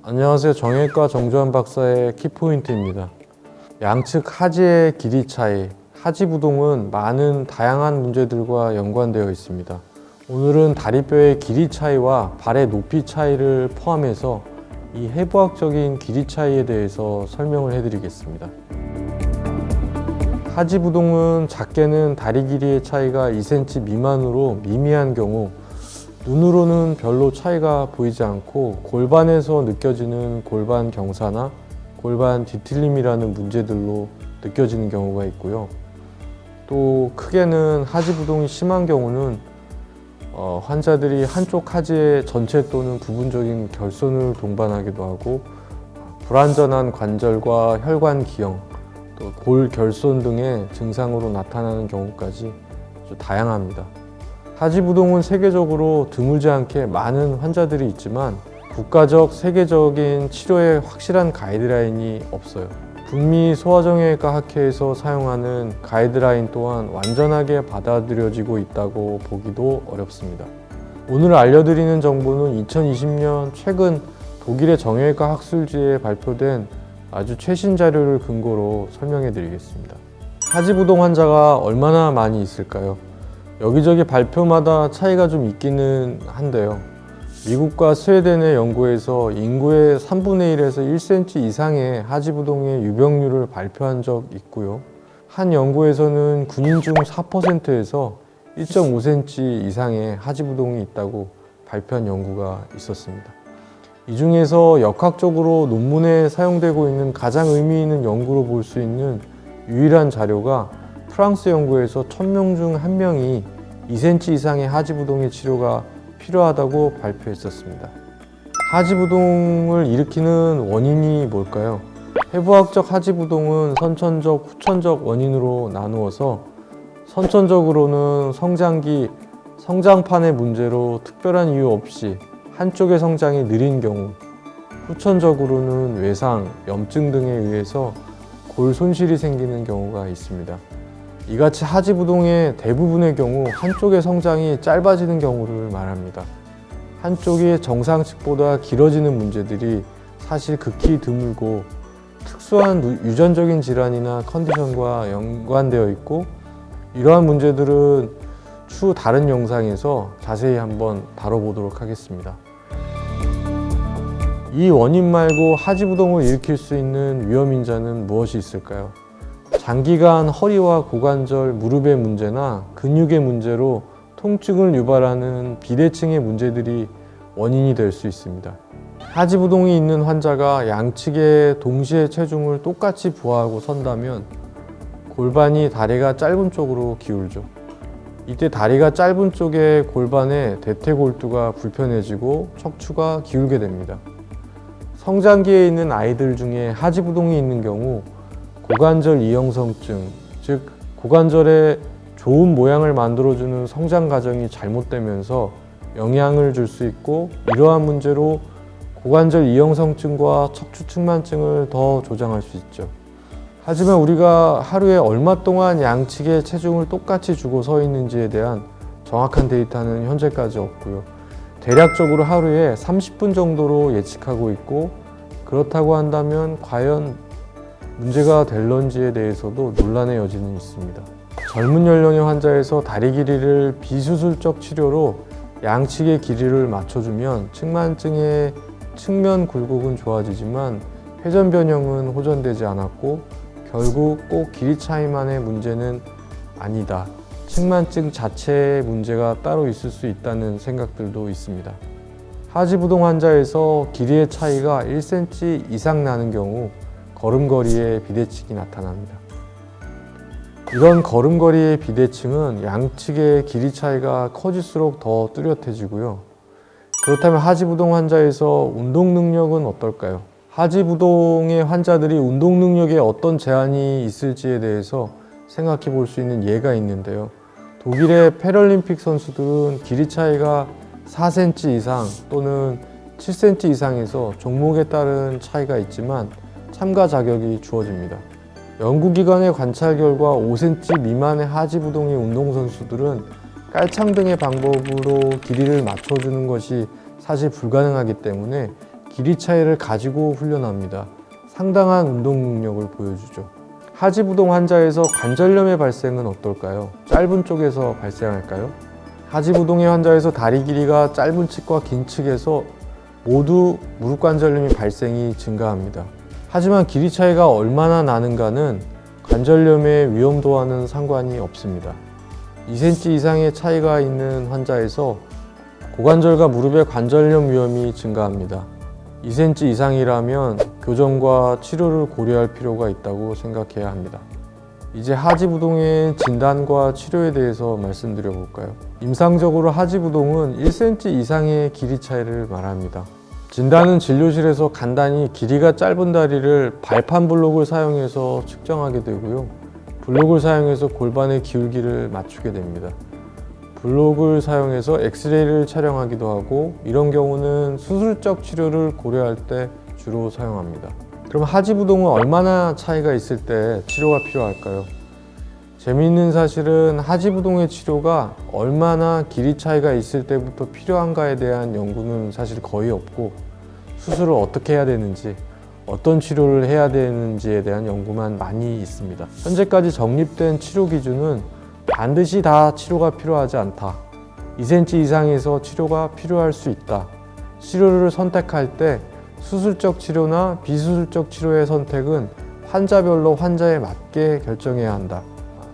안녕하세요. 정형외과 정주환 박사의 키포인트입니다. 양측 하지의 길이 차이, 하지부동은 많은 다양한 문제들과 연관되어 있습니다. 오늘은 다리뼈의 길이 차이와 발의 높이 차이를 포함해서 이 해부학적인 길이 차이에 대해서 설명을 해드리겠습니다. 하지부동은 작게는 다리 길이의 차이가 2cm 미만으로 미미한 경우, 눈으로는 별로 차이가 보이지 않고 골반에서 느껴지는 골반 경사나 골반 뒤틀림이라는 문제들로 느껴지는 경우가 있고요. 또 크게는 하지부동이 심한 경우는 환자들이 한쪽 하지의 전체 또는 부분적인 결손을 동반하기도 하고, 불완전한 관절과 혈관 기형, 또 골 결손 등의 증상으로 나타나는 경우까지 아주 다양합니다. 하지부동은 세계적으로 드물지 않게 많은 환자들이 있지만 국가적, 세계적인 치료에 확실한 가이드라인이 없어요. 북미 소아정형외과 학회에서 사용하는 가이드라인 또한 완전하게 받아들여지고 있다고 보기도 어렵습니다. 오늘 알려드리는 정보는 2020년 최근 독일의 정형외과 학술지에 발표된 아주 최신 자료를 근거로 설명해 드리겠습니다. 하지부동 환자가 얼마나 많이 있을까요? 여기저기 발표마다 차이가 좀 있기는 한데요. 미국과 스웨덴의 연구에서 인구의 3분의 1에서 1cm 이상의 하지부동의 유병률을 발표한 적 있고요. 한 연구에서는 군인 중 4%에서 1.5cm 이상의 하지부동이 있다고 발표한 연구가 있었습니다. 이 중에서 역학적으로 논문에 사용되고 있는 가장 의미 있는 연구로 볼 수 있는 유일한 자료가 프랑스 연구에서 1000명 중 1명이 2cm 이상의 하지부동의 치료가 필요하다고 발표했었습니다. 하지부동을 일으키는 원인이 뭘까요? 해부학적 하지부동은 선천적, 후천적 원인으로 나누어서, 선천적으로는 성장기, 성장판의 문제로 특별한 이유 없이 한쪽의 성장이 느린 경우, 후천적으로는 외상, 염증 등에 의해서 골 손실이 생기는 경우가 있습니다. 이같이 하지부동의 대부분의 경우 한쪽의 성장이 짧아지는 경우를 말합니다. 한쪽이 정상측보다 길어지는 문제들이 사실 극히 드물고 특수한 유전적인 질환이나 컨디션과 연관되어 있고, 이러한 문제들은 추후 다른 영상에서 자세히 한번 다뤄보도록 하겠습니다. 이 원인 말고 하지부동을 일으킬 수 있는 위험인자는 무엇이 있을까요? 장기간 허리와 고관절, 무릎의 문제나 근육의 문제로 통증을 유발하는 비대칭의 문제들이 원인이 될 수 있습니다. 하지부동이 있는 환자가 양측의 동시에 체중을 똑같이 부하하고 선다면 골반이 다리가 짧은 쪽으로 기울죠. 이때 다리가 짧은 쪽의 골반의 대퇴골두가 불편해지고 척추가 기울게 됩니다. 성장기에 있는 아이들 중에 하지부동이 있는 경우 고관절 이형성증, 즉 고관절에 좋은 모양을 만들어주는 성장 과정이 잘못되면서 영향을 줄 수 있고, 이러한 문제로 고관절 이형성증과 척추 측만증을 더 조장할 수 있죠. 하지만 우리가 하루에 얼마 동안 양측의 체중을 똑같이 주고 서 있는지에 대한 정확한 데이터는 현재까지 없고요. 대략적으로 하루에 30분 정도로 예측하고 있고, 그렇다고 한다면 과연 문제가 될런지에 대해서도 논란의 여지는 있습니다. 젊은 연령의 환자에서 다리 길이를 비수술적 치료로 양측의 길이를 맞춰주면 측만증의 측면 굴곡은 좋아지지만 회전 변형은 호전되지 않았고, 결국 꼭 길이 차이만의 문제는 아니다, 측만증 자체의 문제가 따로 있을 수 있다는 생각들도 있습니다. 하지부동 환자에서 길이의 차이가 1cm 이상 나는 경우 걸음걸이에 비대칭이 나타납니다. 이런 걸음걸이의 비대칭은 양측의 길이 차이가 커질수록 더 뚜렷해지고요. 그렇다면 하지부동 환자에서 운동 능력은 어떨까요? 하지부동의 환자들이 운동 능력에 어떤 제한이 있을지에 대해서 생각해 볼 수 있는 예가 있는데요. 독일의 패럴림픽 선수들은 길이 차이가 4cm 이상 또는 7cm 이상에서 종목에 따른 차이가 있지만 참가 자격이 주어집니다. 연구기관의 관찰 결과 5cm 미만의 하지부동의 운동선수들은 깔창 등의 방법으로 길이를 맞춰주는 것이 사실 불가능하기 때문에 길이 차이를 가지고 훈련합니다. 상당한 운동 능력을 보여주죠. 하지부동 환자에서 관절염의 발생은 어떨까요? 짧은 쪽에서 발생할까요? 하지부동의 환자에서 다리 길이가 짧은 측과 긴 측에서 모두 무릎 관절염의 발생이 증가합니다. 하지만 길이 차이가 얼마나 나는가는 관절염의 위험도와는 상관이 없습니다. 2cm 이상의 차이가 있는 환자에서 고관절과 무릎의 관절염 위험이 증가합니다. 2cm 이상이라면 교정과 치료를 고려할 필요가 있다고 생각해야 합니다. 이제 하지부동의 진단과 치료에 대해서 말씀드려 볼까요? 임상적으로 하지부동은 1cm 이상의 길이 차이를 말합니다. 진단은 진료실에서 간단히 길이가 짧은 다리를 발판 블록을 사용해서 측정하게 되고요. 블록을 사용해서 골반의 기울기를 맞추게 됩니다. 블록을 사용해서 엑스레이를 촬영하기도 하고 이런 경우는 수술적 치료를 고려할 때 주로 사용합니다. 그럼 하지부동은 얼마나 차이가 있을 때 치료가 필요할까요? 재미있는 사실은 하지부동의 치료가 얼마나 길이 차이가 있을 때부터 필요한가에 대한 연구는 사실 거의 없고 수술을 어떻게 해야 되는지 어떤 치료를 해야 되는지에 대한 연구만 많이 있습니다. 현재까지 정립된 치료 기준은 반드시 다 치료가 필요하지 않다. 2cm 이상에서 치료가 필요할 수 있다. 치료를 선택할 때 수술적 치료나 비수술적 치료의 선택은 환자별로 환자에 맞게 결정해야 한다.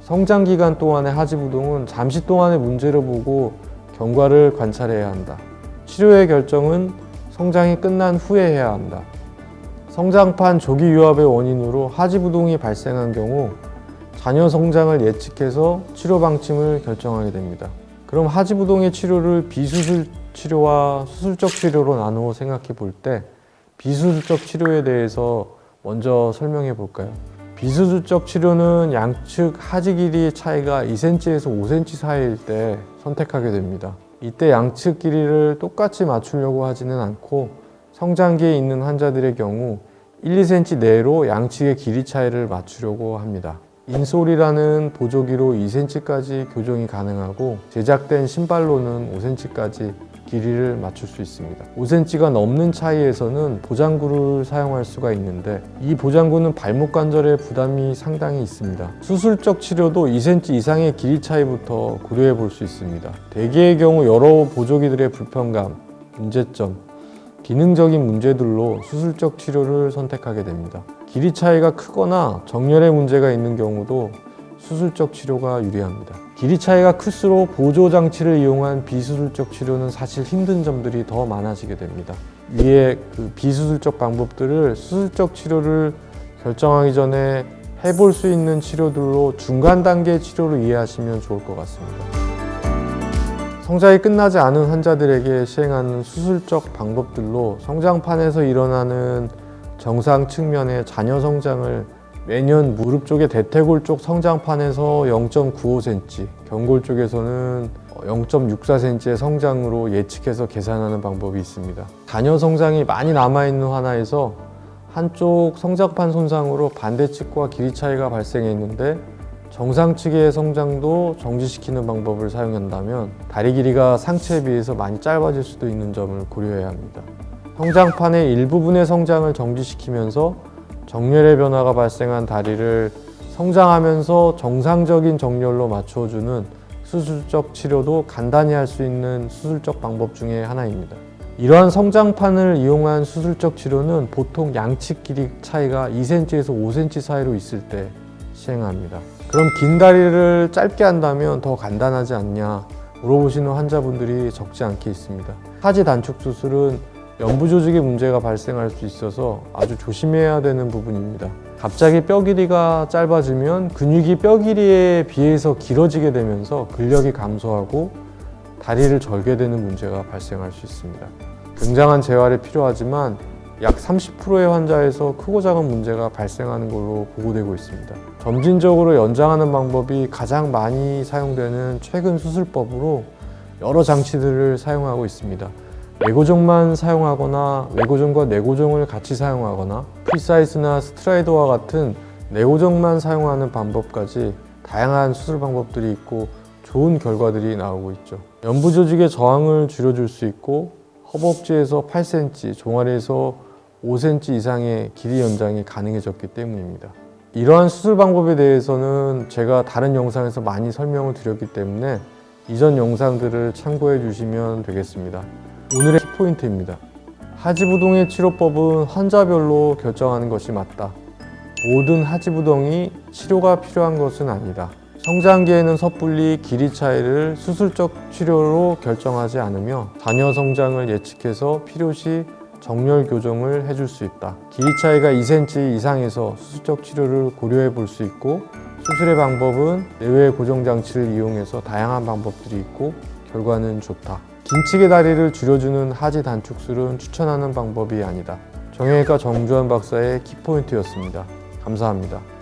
성장 기간 동안의 하지부동은 잠시 동안의 문제로 보고 경과를 관찰해야 한다. 치료의 결정은 성장이 끝난 후에 해야 한다. 성장판 조기 유압의 원인으로 하지부동이 발생한 경우 자녀 성장을 예측해서 치료 방침을 결정하게 됩니다. 그럼 하지부동의 치료를 비수술 치료와 수술적 치료로 나누어 생각해 볼 때 비수술적 치료에 대해서 먼저 설명해 볼까요? 비수술적 치료는 양측 하지 길이의 차이가 2cm에서 5cm 사이일 때 선택하게 됩니다. 이때 양측 길이를 똑같이 맞추려고 하지는 않고 성장기에 있는 환자들의 경우 1, 2cm 내로 양측의 길이 차이를 맞추려고 합니다. 인솔이라는 보조기로 2cm까지 교정이 가능하고 제작된 신발로는 5cm까지 길이를 맞출 수 있습니다. 5cm가 넘는 차이에서는 보장구를 사용할 수가 있는데 이 보장구는 발목 관절에 부담이 상당히 있습니다. 수술적 치료도 2cm 이상의 길이 차이부터 고려해 볼 수 있습니다. 대개의 경우 여러 보조기들의 불편감, 문제점, 기능적인 문제들로 수술적 치료를 선택하게 됩니다. 길이 차이가 크거나 정렬의 문제가 있는 경우도 수술적 치료가 유리합니다. 길이 차이가 클수록 보조 장치를 이용한 비수술적 치료는 사실 힘든 점들이 더 많아지게 됩니다. 위에 그 비수술적 방법들을 수술적 치료를 결정하기 전에 해볼 수 있는 치료들로 중간 단계 치료를 이해하시면 좋을 것 같습니다. 성장이 끝나지 않은 환자들에게 시행하는 수술적 방법들로 성장판에서 일어나는 정상 측면의 자녀 성장을 매년 무릎 쪽의 대퇴골 쪽 성장판에서 0.95cm, 경골 쪽에서는 0.64cm의 성장으로 예측해서 계산하는 방법이 있습니다. 자녀 성장이 많이 남아있는 환아에서 한쪽 성장판 손상으로 반대측과 길이 차이가 발생했는데 정상 측의 성장도 정지시키는 방법을 사용한다면 다리 길이가 상체에 비해서 많이 짧아질 수도 있는 점을 고려해야 합니다. 성장판의 일부분의 성장을 정지시키면서 정렬의 변화가 발생한 다리를 성장하면서 정상적인 정렬로 맞춰주는 수술적 치료도 간단히 할 수 있는 수술적 방법 중에 하나입니다. 이러한 성장판을 이용한 수술적 치료는 보통 양측 길이 차이가 2cm에서 5cm 사이로 있을 때 시행합니다. 그럼 긴 다리를 짧게 한다면 더 간단하지 않냐 물어보시는 환자분들이 적지 않게 있습니다. 하지 단축 수술은 연부 조직에 문제가 발생할 수 있어서 아주 조심해야 되는 부분입니다. 갑자기 뼈 길이가 짧아지면 근육이 뼈 길이에 비해서 길어지게 되면서 근력이 감소하고 다리를 절게 되는 문제가 발생할 수 있습니다. 굉장한 재활이 필요하지만 약 30%의 환자에서 크고 작은 문제가 발생하는 걸로 보고되고 있습니다. 점진적으로 연장하는 방법이 가장 많이 사용되는 최근 수술법으로 여러 장치들을 사용하고 있습니다. 내고정만 사용하거나 외고정과 내고정을 같이 사용하거나 프리사이즈나 스트라이더와 같은 내고정만 사용하는 방법까지 다양한 수술 방법들이 있고 좋은 결과들이 나오고 있죠. 연부 조직의 저항을 줄여줄 수 있고 허벅지에서 8cm, 종아리에서 5cm 이상의 길이 연장이 가능해졌기 때문입니다. 이러한 수술 방법에 대해서는 제가 다른 영상에서 많이 설명을 드렸기 때문에 이전 영상들을 참고해 주시면 되겠습니다. 오늘의 키포인트입니다. 하지부동의 치료법은 환자별로 결정하는 것이 맞다. 모든 하지부동이 치료가 필요한 것은 아니다. 성장기에는 섣불리 길이 차이를 수술적 치료로 결정하지 않으며 자녀 성장을 예측해서 필요시 정렬 교정을 해줄 수 있다. 길이 차이가 2cm 이상에서 수술적 치료를 고려해 볼 수 있고 수술의 방법은 내외 고정장치를 이용해서 다양한 방법들이 있고 결과는 좋다. 긴치개 다리를 줄여주는 하지 단축술은 추천하는 방법이 아니다. 정형외과 정주환 박사의 키포인트였습니다. 감사합니다.